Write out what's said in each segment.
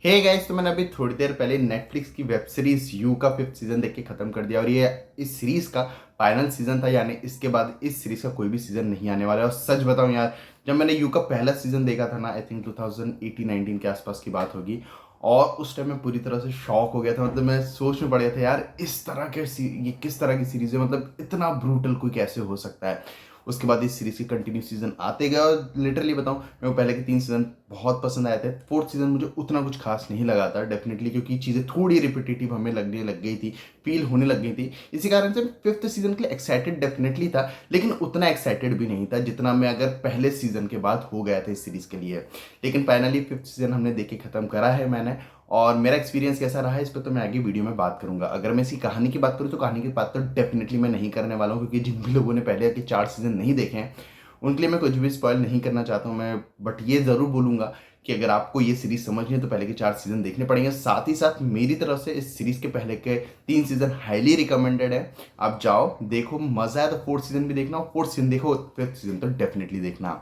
Hey guys, तो मैंने अभी थोड़ी देर पहले नेटफ्लिक्स की वेब सीरीज यू का 5th सीजन देख के खत्म कर दिया और ये इस सीरीज का फाइनल सीजन था। यानी इसके बाद इस सीरीज का कोई भी सीजन नहीं आने वाला है। और सच बताऊं यार, जब मैंने यू का पहला सीजन देखा था ना, आई थिंक 2018-19 के आसपास की बात होगी, और उस टाइम मैं पूरी तरह से शॉक हो गया था। मतलब मैं सोच में पड़ गया था यार, इस तरह के ये किस तरह की सीरीज है, मतलब इतना ब्रूटल कोई कैसे हो सकता है। उसके बाद इस सीरीज के कंटिन्यू सीजन आते गए और लिटरली बताऊं, मेरे को पहले के 3 सीजन बहुत पसंद आए थे। 4th सीजन मुझे उतना कुछ खास नहीं लगा था डेफिनेटली, क्योंकि चीज़ें थोड़ी रिपीटेटिव हमें लगने लग गई थी, फील होने लग गई थी। इसी कारण से 5th सीजन के लिए एक्साइटेड डेफिनेटली था, लेकिन उतना एक्साइटेड भी नहीं था जितना मैं अगर पहले सीजन के बाद हो गया था इस सीरीज के लिए। लेकिन फाइनली 5th सीजन हमने देख के खत्म करा है मैंने। और मेरा एक्सपीरियंस कैसा रहा है इस पर तो मैं आगे वीडियो में बात करूंगा। अगर मैं इसकी कहानी की बात करूँ तो कहानी की बात तो डेफिनेटली मैं नहीं करने वाला हूँ, क्योंकि जिन भी लोगों ने पहले के 4 सीजन नहीं देखे हैं उनके लिए मैं कुछ भी स्पॉइल नहीं करना चाहता हूँ मैं। बट ये ज़रूर बोलूँगा कि अगर आपको ये सीरीज समझनी है तो पहले के 4 सीजन देखने पड़ेंगे। साथ ही साथ मेरी तरफ से इस सीरीज के पहले के 3 सीजन हाईली रिकमेंडेड है। आप जाओ देखो, मजा है तो 4th सीजन भी देखना, और 4th सीजन देखो, 5th सीजन तो डेफिनेटली देखना।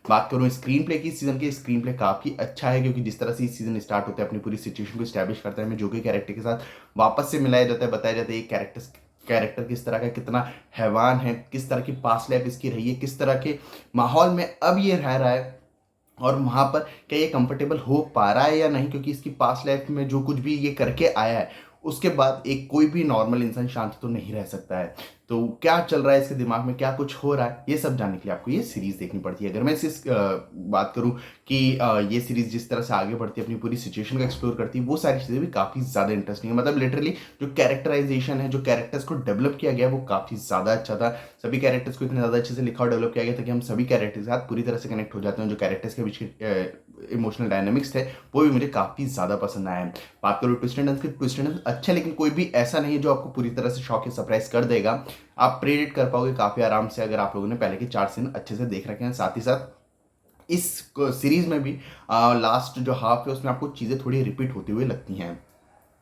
बात करूँ स्क्रीन प्ले की, सीजन के स्क्रीन प्ले काफ़ी अच्छा है, क्योंकि जिस तरह से इस सीजन स्टार्ट होता है अपनी पूरी सिचुएशन को स्टैब्लिश करता है, हमें जो कि कैरेक्टर के साथ वापस से मिलाया जाता है, बताया जाता है ये कैरेक्टर किस तरह का, कितना हैवान है, किस तरह की पास्ट लाइफ इसकी रही है, किस तरह के माहौल में अब ये रह रहा है, और वहाँ पर क्या ये कंफर्टेबल हो पा रहा है या नहीं, क्योंकि इसकी पास्ट लाइफ में जो कुछ भी ये करके आया है उसके बाद एक कोई भी नॉर्मल इंसान शांत तो नहीं रह सकता है। तो क्या चल रहा है इसके दिमाग में, क्या कुछ हो रहा है, ये सब जानने के लिए आपको ये सीरीज देखनी पड़ती है। अगर मैं इस बात करूं कि ये सीरीज जिस तरह से आगे बढ़ती है, अपनी पूरी सिचुएशन को एक्सप्लोर करती है, वो सारी चीज़ें भी काफ़ी ज़्यादा इंटरेस्टिंग है। मतलब लिटरली जो कैरेक्टराइजेशन है, जो कैरेक्टर्स को डेवलप किया गया है, वो काफ़ी ज़्यादा अच्छा था। सभी कैरेक्टर्स को इतने ज़्यादा अच्छे से लिखा और डेवलप किया गया था कि हम सभी कैरेक्टर्स के साथ पूरी तरह से कनेक्ट हो जाते हैं। जो कैरेक्टर्स के बीच इमोशनल डायनामिक्स थे वो भी मुझे काफ़ी ज़्यादा पसंद आए हैं। बात करूँ ट्विस्ट एंड टर्न्स की, ट्विस्ट एंड टर्न्स अच्छा है, लेकिन कोई भी ऐसा नहीं है जो आपको पूरी तरह से शॉक या सरप्राइज कर देगा। आप प्रेडिक्ट कर पाओगे काफ़ी आराम से अगर आप लोगों ने पहले के 4 सीजन अच्छे से देख रखे हैं। साथ ही साथ इस सीरीज में भी लास्ट जो हाफ है उसमें आपको चीज़ें थोड़ी रिपीट होती हुई लगती हैं,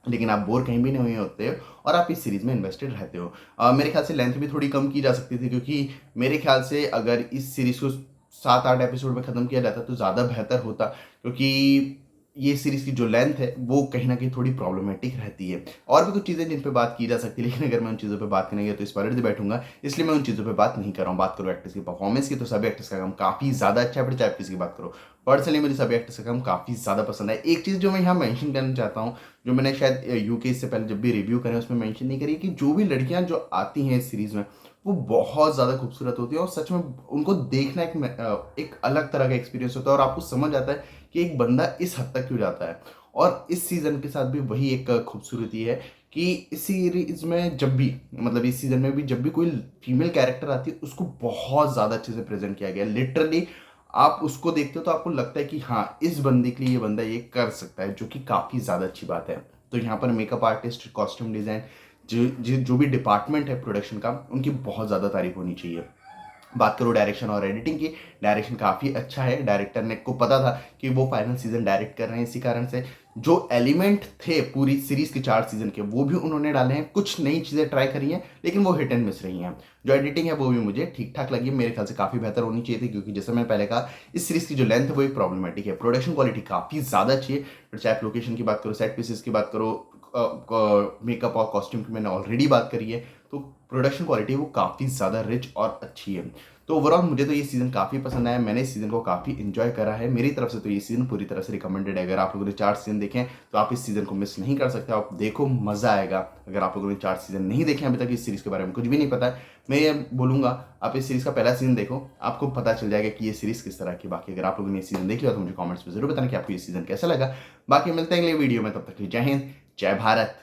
लेकिन आप बोर कहीं भी नहीं हुए होते हो और आप इस सीरीज में इन्वेस्टेड रहते हो। मेरे ख्याल से लेंथ भी थोड़ी कम की जा सकती थी, क्योंकि मेरे ख्याल से अगर इस सीरीज को 7-8 एपिसोड में ख़त्म किया जाता तो ज़्यादा बेहतर होता, क्योंकि ये सीरीज की जो लेंथ है वो कहीं ना कहीं थोड़ी प्रॉब्लमेटिक रहती है। और भी कुछ चीज़ें जिन पे बात की जा सकती है, लेकिन अगर मैं उन चीज़ों पे बात करेंगे तो इस पर से बैठूंगा, इसलिए मैं उन चीज़ों पे बात नहीं कर रहा हूँ। बात करूँ एक्टर्स की परफॉर्मेंस की, तो सभी एक्टर्स का काम काफ़ी ज़्यादा अच्छा है। फिर चाहे किसी की बात करो, पर्सनली मुझे सभी एक्टर्स का काम काफ़ी ज़्यादा पसंद है। एक चीज़ जो मैं यहाँ मेंशन करना चाहता हूँ, जो मैंने शायद यूके इससे पहले जब भी रिव्यू करें उसमें मेंशन नहीं करी, कि जो भी लड़कियां जो आती हैं इस सीरीज में वो बहुत ज़्यादा खूबसूरत होती है, और सच में उनको देखना एक अलग तरह का एक्सपीरियंस होता है, और आपको समझ आता है कि एक बंदा इस हद तक क्यों जाता है। और इस सीज़न के साथ भी वही एक खूबसूरती है कि इस सीरीज में जब भी, मतलब इस सीज़न में भी जब भी कोई फीमेल कैरेक्टर आती है उसको बहुत ज़्यादा अच्छे से प्रेजेंट किया गया है। लिटरली आप उसको देखते हो तो आपको लगता है कि हाँ, इस बंदे के लिए ये बंदा ये कर सकता है, जो कि काफ़ी ज़्यादा अच्छी बात है। तो यहाँ पर मेकअप आर्टिस्ट, कॉस्ट्यूम डिज़ाइन, जो भी डिपार्टमेंट है प्रोडक्शन का, उनकी बहुत ज़्यादा तारीफ होनी चाहिए। बात करो डायरेक्शन और एडिटिंग की, डायरेक्शन काफ़ी अच्छा है। डायरेक्टर ने को पता था कि वो फाइनल सीजन डायरेक्ट कर रहे हैं, इसी कारण से जो एलिमेंट थे पूरी सीरीज के 4 सीजन के वो भी उन्होंने डाले हैं। कुछ नई चीज़ें ट्राई करी हैं, लेकिन वो हिट एंड मिस रही हैं। जो एडिटिंग है वो भी मुझे ठीक ठाक लगी, मेरे ख्याल से काफ़ी बेहतर होनी चाहिए थी, क्योंकि जैसे मैंने पहले कहा इस सीरीज की जो लेंथ है वो एक प्रॉब्लमेटिक है। प्रोडक्शन क्वालिटी काफ़ी ज़्यादा अच्छी है, फिर चाहे आप लोकेशन की बात करो, सेट पीसेस की बात करो, मेकअप और कॉस्ट्यूम की मैंने ऑलरेडी बात करी है, तो प्रोडक्शन क्वालिटी वो काफ़ी ज़्यादा रिच और अच्छी है। तो ओवरऑल मुझे तो ये सीज़न काफ़ी पसंद आया, मैंने इस सीज़न को काफ़ी इन्जॉय करा है। मेरी तरफ से तो ये सीज़न पूरी तरह से रिकमेंडेड है। अगर आप लोगों ने 4 सीजन देखें तो आप इस सीज़न को मिस नहीं कर सकते, आप देखो मज़ा आएगा। अगर आप लोगों ने 4 सीजन नहीं देखे अभी तक, इस सीरीज़ के बारे में कुछ भी नहीं पता है, मैं ये बोलूँगा आप इस सीरीज़ का पहला सीज़न देखो, आपको पता चल जाएगा कि ये सीरीज़ किस तरह की। बाकी अगर आप लोगों ने ये सीज़न देख लिया तो मुझे कमेंट्स में जरूर बताना कि आपको ये सीज़न कैसा लगा। बाकी मिलते हैं अगले वीडियो में, तब तक के लिए जय हिंद, जय भारत।